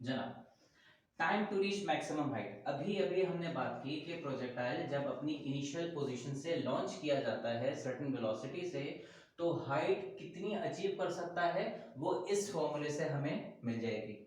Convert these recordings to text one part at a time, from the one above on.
जनाब, time to reach maximum height. अभी अभी हमने बात की कि प्रोजेक्टाइल जब अपनी इनिशियल पोजीशन से लॉन्च किया जाता है सर्टेन वेलोसिटी से, तो हाइट कितनी अचीव कर सकता है वो इस फॉर्मूले से हमें मिल जाएगी।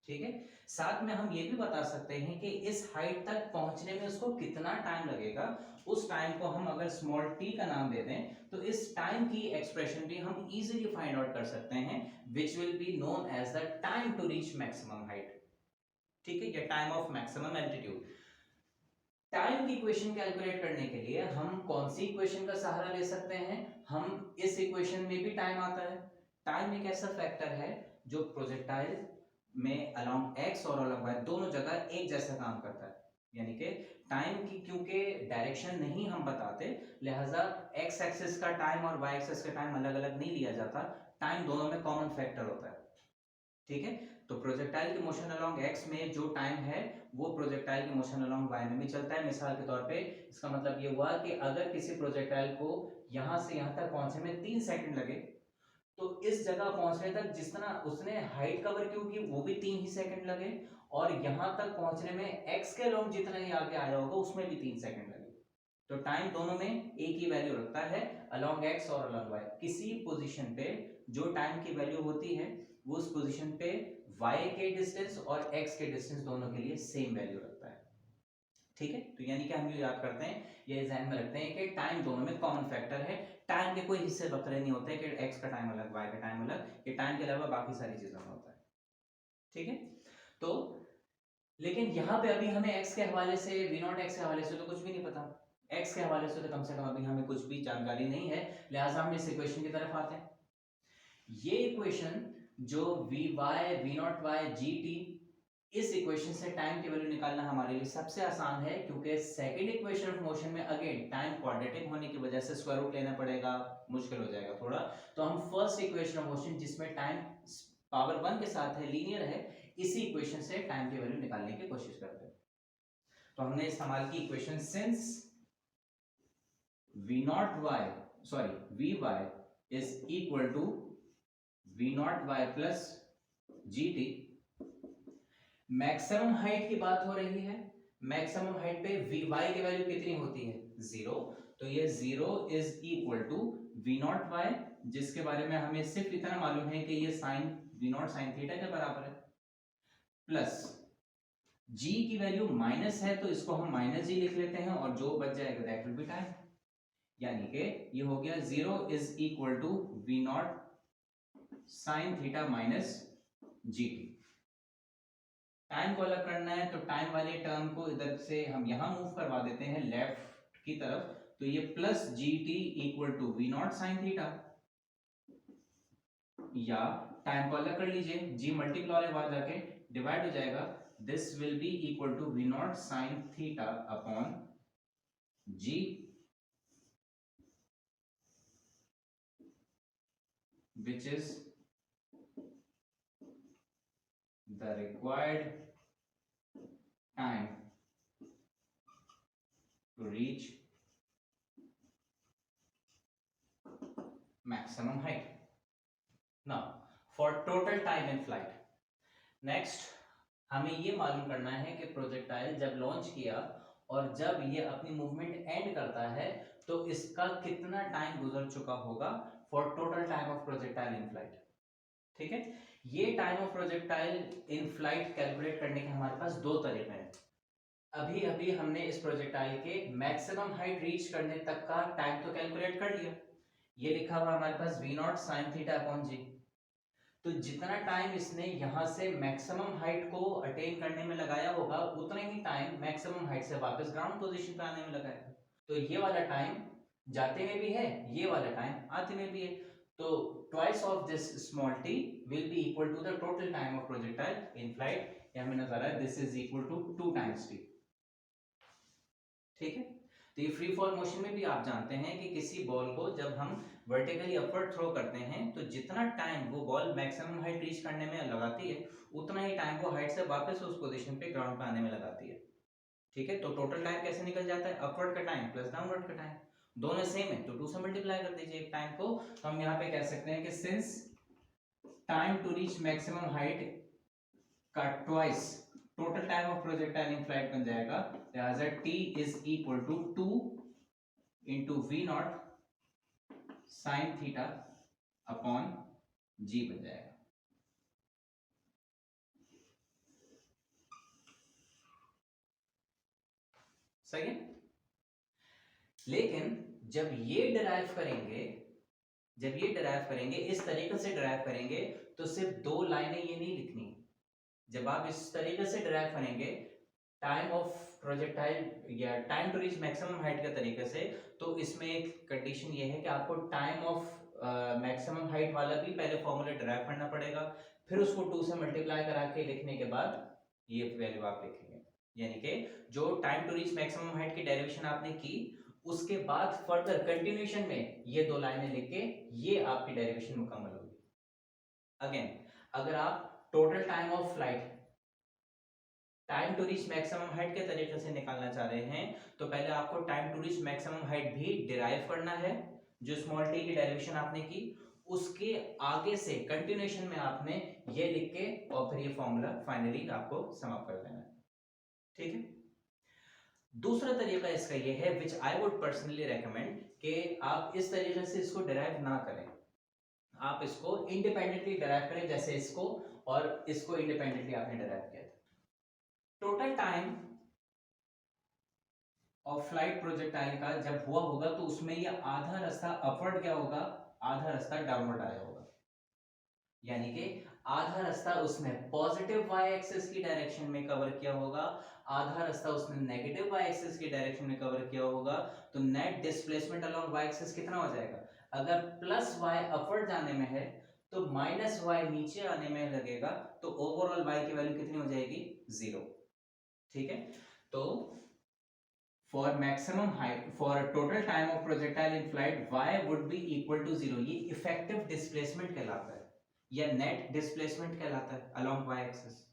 ठीक है, साथ में हम ये भी बता सकते हैं कि इस हाइट तक पहुंचने में उसको कितना टाइम लगेगा। उस टाइम को हम अगर स्मॉल टी का नाम दे दें तो इस टाइम की एक्सप्रेशन भी हम इजीली फाइंड आउट कर सकते हैं, which will be known as the time to reach maximum height. ठीक है, या time of maximum altitude. Time की इक्वेशन कैलकुलेट करने के लिए हम कौन सी इक्वेशन का सहारा ले सकते हैं? हम इस इक्वेशन में भी टाइम आता है। टाइम एक ऐसा फैक्टर है जो प्रोजेक्टाइल में अलोंग एक्स और अलोंग वाई दोनों जगह एक जैसा काम करता है। यानी कि टाइम की क्योंकि डायरेक्शन नहीं हम बताते, लिहाजा एक्स एक्सिस का टाइम और वाई एक्सिस का टाइम अलग अलग नहीं लिया जाता। टाइम दोनों में कॉमन फैक्टर होता है। ठीक है, तो प्रोजेक्टाइल की मोशन अलोंग एक्स में जो टाइम है वो प्रोजेक्टाइल की मोशन अलोंग वाई में भी चलता है। मिसाल के तौर पे इसका मतलब ये हुआ कि अगर किसी प्रोजेक्टाइल को यहां से यहां तक पहुंचने में 3 सेकंड लगे, तो इस जगह पहुंचने तक जितना उसने हाइट कवर क्यों की वो भी 3 ही सेकंड लगे, और यहां तक पहुंचने में एक्स के अलोंग जितना ही आगे आया होगा उसमें भी 3 सेकंड लगे। तो टाइम दोनों में एक ही वैल्यू रखता है, अलोंग एक्स और अलोंग वाई। किसी पोजीशन पे जो टाइम की वैल्यू होती है वो उस पोजीशन पे y के डिस्टेंस और x के डिस्टेंस दोनों के लिए सेम वैल्यू रखता है। ठीक है, तो यानी कि हम ये याद करते हैं, ये ध्यान में रखते हैं कि टाइम दोनों में कॉमन फैक्टर है। टाइम के कोई हिस्से बकरे नहीं होते कि x का टाइम अलग y का टाइम अलग, ये टाइम के अलावा बाकी सारी चीजों में होता है। ठीक है, तो लेकिन यहाँ पे अभी हमें x के हवाले से v नॉट x के हवाले से तो कुछ भी नहीं पता। x के हवाले से तो कम से कम अभी हमें कुछ भी जानकारी नहीं है, लिहाजा हम इस इक्वेशन की तरफ आते हैं। ये इक्वेशन जो V Y V not Y G T, इस इक्वेशन से टाइम की वैल्यू निकालना हमारे लिए सबसे आसान है, क्योंकि सेकंड इक्वेशन ऑफ मोशन में अगेन टाइम क्वाड्रेटिक होने की वजह से स्क्वायर रूट लेना पड़ेगा, मुश्किल हो जाएगा थोड़ा। तो हम फर्स्ट इक्वेशन ऑफ मोशन जिसमें टाइम पावर 1 के साथ है, लीनियर है, इसी इक्वेशन से टाइम की वैल्यू निकालने की कोशिश करते हैं। तो हमने इस्तेमाल की equation since V not Y sorry V Y is equal to we not Y plus G T. Maximum height की बात हो रही है, मैक्सिमम हाइट पे वी वाई की वैल्यू कितनी होती है? 0। तो ये 0 is equal to we not Y, जिसके बारे में हमें सिर्फ इतना मालूम है कि ये sine V not sine theta के बराबर है, प्लस जी की वैल्यू माइनस है तो इसको हम माइनस जी लिख लेते हैं और जो बच जाएगा दैट विल बी टाइम। यानी कि ये हो गया 0 is equal to we not sine theta minus G T. Time को अलग करना है तो टाइम वाले टर्म को इधर से हम यहां मूव करवा देते हैं लेफ्ट की तरफ, तो ये plus G T equal to we not sine theta, या टाइम को अलग कर लीजिए, जी मल्टीप्लाई वाला जाके डिवाइड हो जाएगा, this will be equal to we not sine theta upon ji, which is the required time to reach maximum height. Now for total time in flight, next हमें ये मालूम करना है कि प्रोजेक्टाइल जब लॉन्च किया और जब ये अपनी मूवमेंट एंड करता है तो इसका कितना टाइम गुजर चुका होगा for total time of projectile in flight. ठीक है, ये time of projectile in flight calculate करने के हमारे पास दो तरीके हैं। अभी अभी हमने इस प्रोजेक्टाइल के मैक्सिमम हाइट रीच करने तक का टाइम तो कैलकुलेट कर लिया, ये लिखा हुआ हमारे पास v not sine theta upon g. तो जितना टाइम इसने यहां से मैक्सिमम हाइट को अटेन करने में लगाया होगा उतना ही टाइम मैक्सिमम हाइट से वापस ग्राउंड पोजीशन पे आने में लगाएगा। तो ये वाला टाइम जाते में भी है, ये वाला टाइम आते में भी है, तो twice of this small t will be equal to the total time of projectile in flight. ये हमें नजर आ रहा है, this is equal to 2 times t. ठीक है, तो ये फ्री फॉल मोशन में भी आप जानते हैं कि किसी बॉल को जब हम वर्टिकली अपवर्ड थ्रो करते हैं तो जितना टाइम वो बॉल मैक्सिमम हाइट रीच करने में लगाती है उतना ही टाइम वो हाइट से वापस उस पोजीशन पे ग्राउंड पे आने में लगाती है। ठीक है, तो टोटल टाइम कैसे निकल जाता है? अपवर्ड का टाइम प्लस डाउनवर्ड का टाइम, दोनों सेम है तो 2 से मल्टीप्लाई कर दीजिए एक टाइम को। तो हम यहाँ पे कह सकते हैं कि since time to reach maximum height का twice total time of projectile in flight बन जाएगा, लिहाजा t is equal to 2 into v not sine theta upon g बन जाएगा। सही है। लेकिन जब ये डिराइव करेंगे, इस तरीके से डिराइव करेंगे, तो सिर्फ दो लाइनें ये नहीं लिखनी। जब आप इस तरीके से डिराइव करेंगे टाइम ऑफ प्रोजेक्टाइल या time to reach maximum height के तरीके से, तो इसमें एक कंडीशन ये है कि आपको टाइम ऑफ मैक्सिमम हाइट वाला भी पहले फॉर्मूला डिराइव करना पड़ेगा, फिर उसको 2 से मल्टीप्लाई करा के लिखने के बाद ये वैल्यू आप लिखेंगे। यानी कि जो time to reach maximum height की डेरिवेशन आपने की, उसके बाद फर्दर कंटिन्यूएशन में ये दो लाइनें लिख के ये आपकी डेरिवेशन मुकम्मल होगी। अगेन, अगर आप total time of flight time to reach maximum height के तरीके से निकालना चाह रहे हैं, तो पहले आपको time to reach maximum height भी डिराइव करना है, जो स्मॉल टी की डेरिवेशन आपने की, उसके आगे से कंटिन्यूएशन में आपने ये लिख के और फिर ये फॉर्मूला फाइनली आपको समाप्त कर देना है। ठीक है। दूसरा तरीका इसका ये है, विच आई वुड पर्सनली रेकमेंड, कि आप इस तरीके से इसको डिराइव ना करें, आप इसको इंडिपेंडेंटली डिराइव करें, जैसे इसको और इसको इंडिपेंडेंटली आपने डिराइव किया था। Total time of flight projectile का जब हुआ होगा, तो उसमें ये आधा रास्ता अपवर्ड क्या होगा, आधा रास्ता डाउनवर्ड आया होगा। यानी कि आधा रास्ता उसने पॉजिटिव वाई एक्सिस की डायरेक्शन में कवर किया होगा, आधा रास्ता उसने नेगेटिव वाई एक्सिस की डायरेक्शन में कवर किया होगा। तो net displacement along y axis कितना हो जाएगा, अगर प्लस वाई अपवर्ड जाने में है तो माइनस वाई नीचे आने में लगेगा, तो ओवरऑल वाई की वैल्यू कितनी हो जाएगी, 0। ठीक है। तो for maximum height, for total time of projectile in flight, y would be equal to 0। ये इफेक्टिव डिस्प्लेसमेंट कहलाता है या नेट डिस्प्लेसमेंट कहलाता है अलोंग y एक्सिस।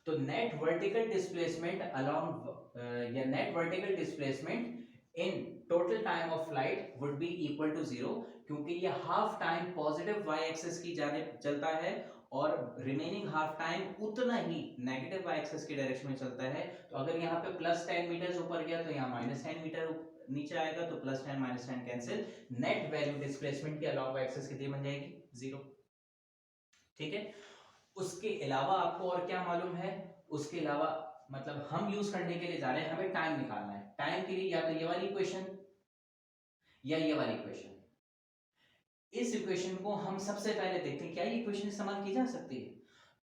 तो नेट वर्टिकल डिस्प्लेसमेंट अलोंग या net vertical displacement in total time of flight would be equal to 0, क्योंकि ये half time positive y axis की जानिब चलता है और रिमेनिंग हाफ टाइम उतना ही नेगेटिव y एक्सिस की डायरेक्शन में चलता है। तो अगर यहाँ पे प्लस 10 मीटर ऊपर गया तो यहाँ माइनस 10 मीटर नीचे आएगा, तो plus 10 minus 10 cancel, net value displacement की अलोंग y एक्सिस कितनी बन जाएगी, 0। ठीक है। उसके अलावा आपको और क्या मालूम है, उसके अलावा मतलब हम यूज करने के लिए जा रहे हैं, हमें टाइम निकालना है। टाइम के लिए या तो ये वाली इक्वेशन या ये वाली इक्वेशन। इस इक्वेशन को हम सबसे पहले देखते हैं, क्या ये इक्वेशन इस्तेमाल की जा सकती है।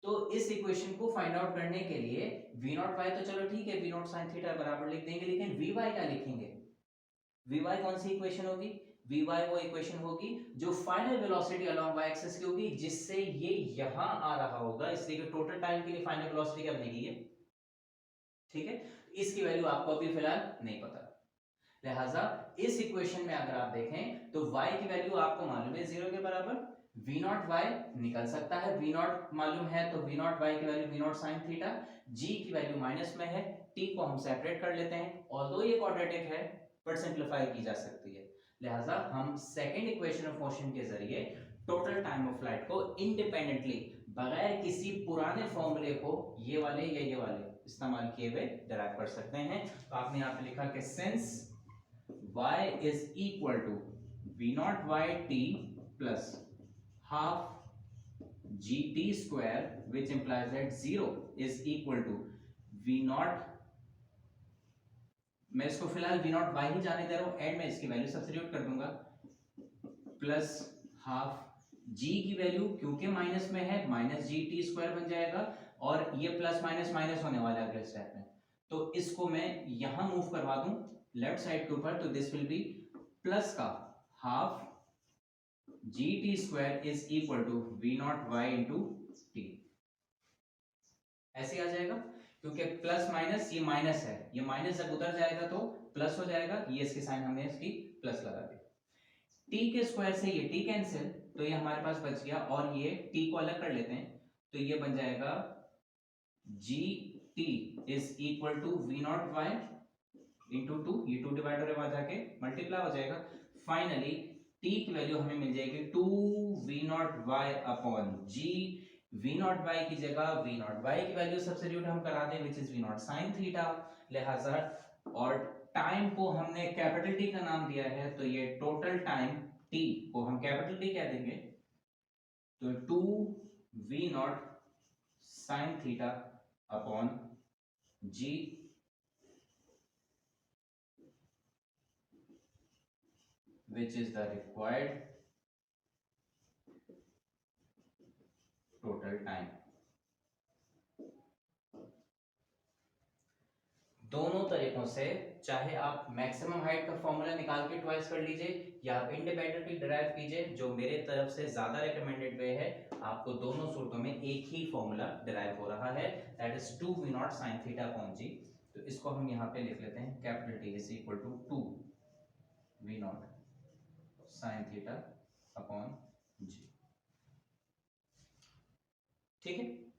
तो इस इक्वेशन को फाइंड आउट करने के लिए v नॉट y तो चलो ठीक है, v नॉट साइन थीटा बराबर लिख देंगे, लेकिन vy क्या लिखेंगे, vy कौन सी इक्वेशन होगी, vy वो इक्वेशन होगी जो final velocity along y axis की होगी, जिससे ये यहां आ रहा होगा, इसलिए टोटल टाइम के लिए फाइनल वेलोसिटी क्या बनेगी ये। ठीक है। इसकी वैल्यू आपको अभी फिलहाल नहीं पता, लिहाजा इस इक्वेशन में अगर आप देखें तो y की वैल्यू आपको मालूम है 0 के बराबर, v नॉट y निकल सकता है, v नॉट मालूम है तो v नॉट y की value v not sine theta, g की वैल्यू माइनस में है, t को हम सेपरेट कर लेते हैं, ऑल्दो ये क्वाड्रेटिक है पर सिंपलीफाई की जा सकती है, लिहाजा हम सेकंड इक्वेशन ऑफ मोशन के जरिए टोटल टाइम ऑफ फ्लाइट को इंडिपेंडेंटली बगैर किसी पुराने फॉर्मूले को ये वाले या ये वाले इस्तेमाल किए हुए डिराइव कर सकते हैं। तो आपने यहाँ पे लिखा कि since y is equal to v naught y t plus half gt square, which implies that 0 is equal to v naught, मैं इसको फिलहाल v naught y ही जाने दे रहा हूं, एंड में इसकी वैल्यू सब्स्टिट्यूट कर दूंगा, प्लस हाफ g की वैल्यू क्योंकि माइनस में है माइनस जी टी स्क्वायर बन जाएगा, और ये प्लस माइनस माइनस होने वाला है अगले स्टेप में, तो इसको मैं यहां मूव करवा दूं लेफ्ट साइड के ऊपर, तो दिस विल बी प्लस का half g t square is equal to we not y into t, ऐसे आ जाएगा, क्योंकि प्लस माइनस ये माइनस है, ये माइनस जब उधर जाएगा तो प्लस हो जाएगा, ये इसके साइन हमने इसकी प्लस लगा दी, टी के स्क्वायर से ये टी कैंसिल, तो ये हमारे पास बच गया, और ये टी को अलग कर लेते हैं, तो ये बन जाएगा g t is equal to we not y into 2, ये 2 डिवाइड हो जाके मल्टीप्लाई हो जाएगा, फाइनली t की वैल्यू हमें मिल जाएगी 2 v naught y upon g v not y की जगह वी नॉट वाई की वैल्यू सब्स्टिट्यूट हम करा दें which is v not sine theta, लिहाजा और टाइम को हमने कैपिटल टी का नाम दिया है तो ये टोटल टाइम टी को हम कैपिटल टी कह देंगे, तो 2 v not sine theta upon ji which is the required total time। दोनों तरीकों से चाहे आप मैक्सिमम हाइट का फॉर्मूला निकाल के ट्वाइस कर लीजिए या आप इंडिपेंडेंटली डिराइव कीजिए, जो मेरे तरफ से ज्यादा रिकमेंडेड वे है, आपको दोनों सूत्रों में एक ही फॉर्मूला डिराइव हो रहा है, that is 2 v not sine theta upon g. तो इसको हम यहाँ पे लिख लेते हैं capital T is equal to 2 v not sine theta upon g. ठीक है।